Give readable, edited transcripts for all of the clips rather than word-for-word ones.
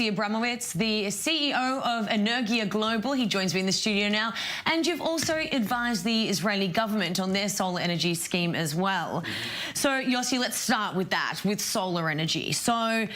Abramowitz, the CEO of Energia Global. He joins me in the studio now. And you've also advised the Israeli government on their solar energy scheme as well. So, Yossi, let's start with that, with solar energy. So,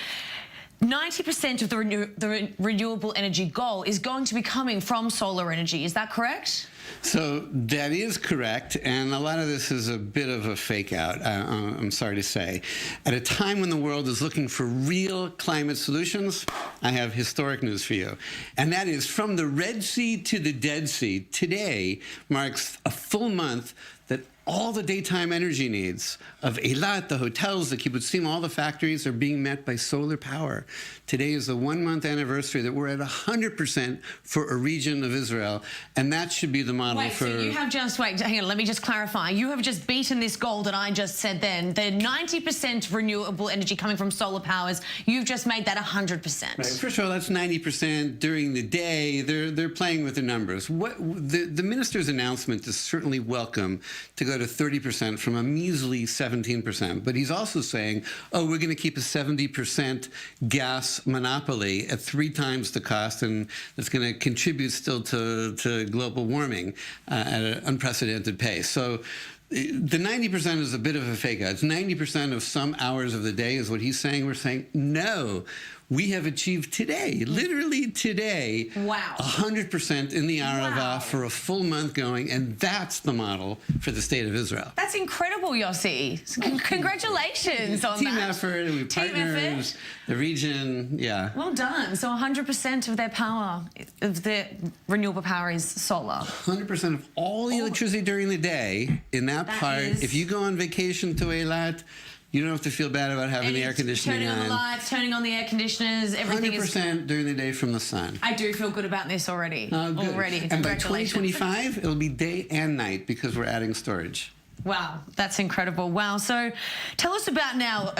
90% of the renewable energy goal is going to be coming from solar energy. Is that correct? So that is correct, and a lot of this is a bit of a fake out, I'm sorry to say. At a time when the world is looking for real climate solutions, I have historic news for you. And that is, from the Red Sea to the Dead Sea, today marks a full month that all the daytime energy needs of Eilat, the hotels, the kibbutzim, all the factories are being met by solar power. Today is the 1 month anniversary that we're at 100% for a region of Israel, and that should be the model for... So you have just, hang on, let me just clarify. You have just beaten this goal that I just said then. The 90% renewable energy coming from solar powers, you've just made that 100%. Right. First of all, that's 90% during the day. They're playing with the numbers. The minister's announcement is certainly welcome to go to 30% from a measly 17%. But he's also saying, oh, we're going to keep a 70% gas monopoly at 3 times the cost, and that's going to contribute still to global warming at an unprecedented pace. So the 90% is a bit of a fake out. It's 90% of some hours of the day is what he's saying. We're saying, no, we have achieved today, literally today, 100% in the Arava for a full month going, and that's the model for the state of Israel. That's incredible, Yossi. Congratulations on Team that. Effort, we partners, the region, yeah. Well done. So 100% of their power, of their renewable power is solar. 100% of all the electricity during the day in that part. If you go on vacation to Eilat, you don't have to feel bad about having the air conditioning on. Turning on the lights, turning on the air conditioners, everything 100% during the day from the sun. I do feel good about this already. Good. Already. And by 2025, it'll be day and night because we're adding storage. Wow, that's incredible. Wow. So tell us about now,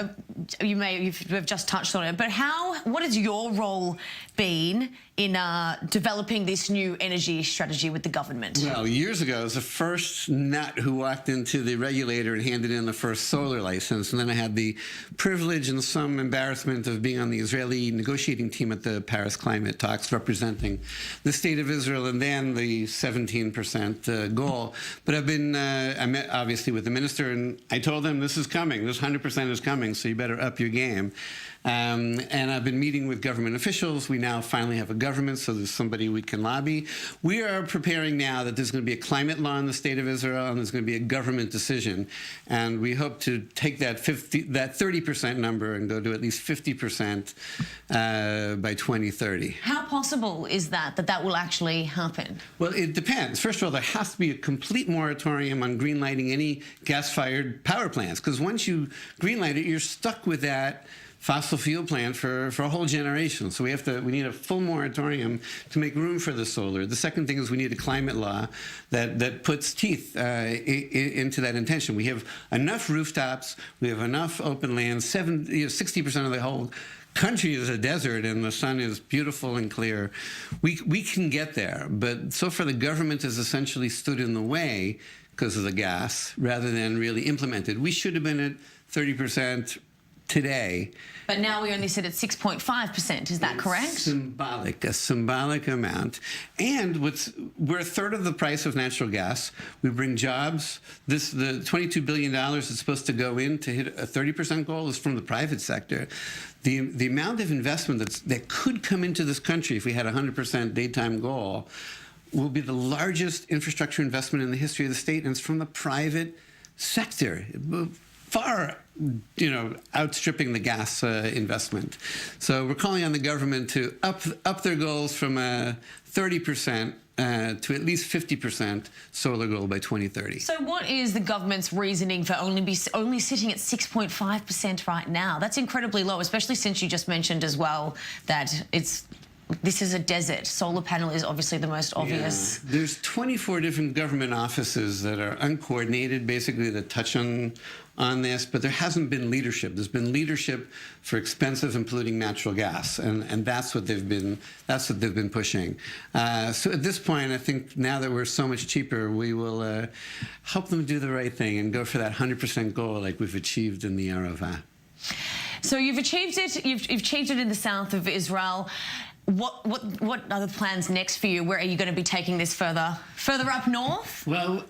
you've just touched on it, but what has your role been in developing this new energy strategy with the government? Well, years ago, I was the first nut who walked into the regulator and handed in the first solar license. And then I had the privilege and some embarrassment of being on the Israeli negotiating team at the Paris climate talks, representing the state of Israel and then the 17% goal. But I met obviously with the minister, and I told him, this is coming, this 100% is coming, so you better up your game. And I've been meeting with government officials. We now finally have a government, so there's somebody we can lobby. We are preparing now that there's going to be a climate law in the state of Israel, and there's going to be a government decision. And we hope to take that 30% number and go to at least 50% by 2030. How possible is that will actually happen? Well, it depends. First of all, there has to be a complete moratorium on greenlighting any gas-fired power plants, because once you greenlight it, you're stuck with that fossil fuel plant for a whole generation. So we need a full moratorium to make room for the solar. The second thing is we need a climate law that puts teeth into that intention. We have enough rooftops, we have enough open land. 60% of the whole country is a desert, and the sun is beautiful and clear. We can get there, but so far the government has essentially stood in the way because of the gas rather than really implemented. We should have been at 30% today. But now we only sit at 6.5%, is that correct? A symbolic amount. And we're a third of the price of natural gas. We bring jobs. The $22 billion that's supposed to go in to hit a 30% goal is from the private sector. The amount of investment that could come into this country if we had a 100% daytime goal will be the largest infrastructure investment in the history of the state, and it's from the private sector. Far, outstripping the gas investment. So we're calling on the government to up their goals from 30% to at least 50% solar goal by 2030. So what is the government's reasoning for only sitting at 6.5% right now? That's incredibly low, especially since you just mentioned as well that this is a desert. Solar panel is obviously the most obvious. Yeah. There's 24 different government offices that are uncoordinated, basically, that touch on this, but there hasn't been leadership. There's been leadership for expensive and polluting natural gas, and that's what they've been pushing. So at this point, I think now that we're so much cheaper, we will help them do the right thing and go for that 100% goal like we've achieved in the Arava. So you've achieved it. You've achieved it in the south of Israel. What are the plans next for you? Where are you going to be taking this further up north? Well,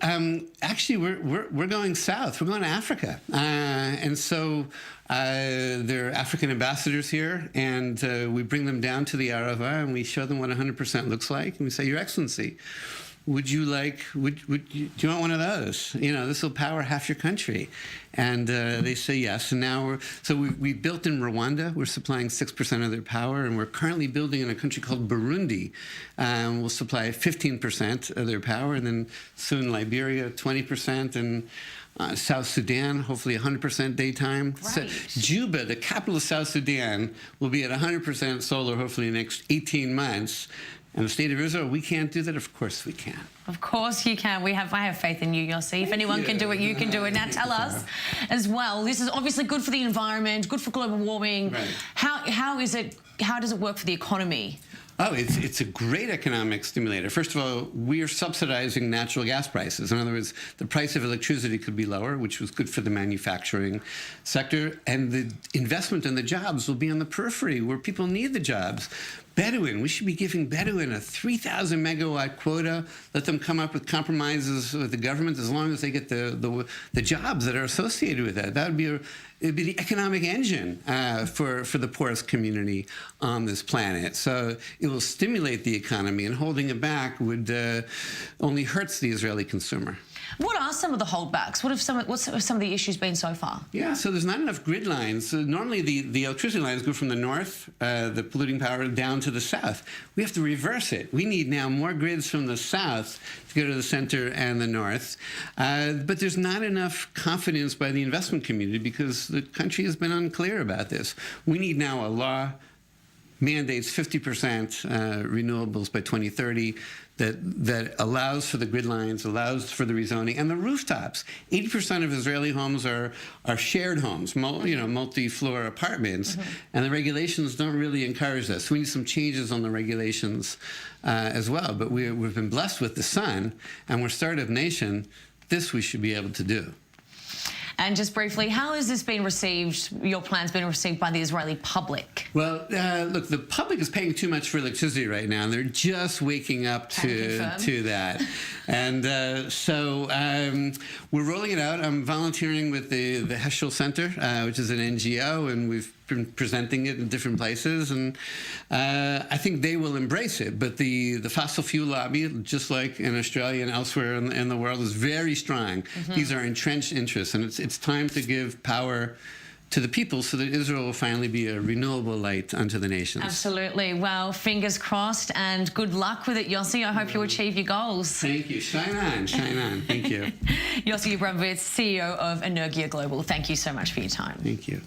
actually, we're going south. We're going to Africa, and so there are African ambassadors here, and we bring them down to the Arava, and we show them what 100% looks like, and we say, Your Excellency, would you like? Do you want one of those? You know, this will power half your country. And they say yes. And now we built in Rwanda. We're supplying 6% of their power, and we're currently building in a country called Burundi. We'll supply 15% of their power, and then soon Liberia 20%, and South Sudan, hopefully 100% daytime. Right. So Juba, the capital of South Sudan, will be at 100% solar hopefully in the next 18 months. And the state of Israel, we can't do that? Of course we can. Of course you can. I have faith in you, Yossi. If anyone can do it, you can do it. Now tell us as well, this is obviously good for the environment, good for global warming. Right. How does it work for the economy? Oh, it's a great economic stimulator. First of all, we are subsidizing natural gas prices. In other words, the price of electricity could be lower, which was good for the manufacturing sector, and the investment in the jobs will be on the periphery where people need the jobs. Bedouin, we should be giving Bedouin a 3,000 megawatt quota. Let them come up with compromises with the government as long as they get the jobs that are associated with that. That would be it'd be the economic engine for the poorest community on this planet. So it will stimulate the economy, and holding it back would only hurts the Israeli consumer. What are some of the holdbacks? What's some of the issues been so far? Yeah, so there's not enough grid lines. So normally the electricity lines go from the north, the polluting power, down to the south. We have to reverse it. We need now more grids from the south to go to the center and the north. But there's not enough confidence by the investment community because the country has been unclear about this. We need now a law mandates 50% renewables by 2030 that allows for the grid lines, allows for the rezoning, and the rooftops. 80% of Israeli homes are shared homes, multi-floor apartments, and the regulations don't really encourage this. We need some changes on the regulations as well, but we've been blessed with the sun, and we're a startup nation. This we should be able to do. And just briefly, how has this been received, your plans been received by the Israeli public? Well, look, the public is paying too much for electricity right now, and they're just waking up to that. And so we're rolling it out. I'm volunteering with the Heschel Center, which is an NGO, and we've been presenting it in different places, and I think they will embrace it. But the fossil fuel lobby, just like in Australia and elsewhere in the world, is very strong. These are entrenched interests, and it's time to give power to the people so that Israel will finally be a renewable light unto the nations. Absolutely. Well, fingers crossed, and good luck with it, Yossi. I hope you achieve your goals. Thank you. Shine on. Shine on. Thank you. Yossi Abramovitz, CEO of Energia Global. Thank you so much for your time. Thank you.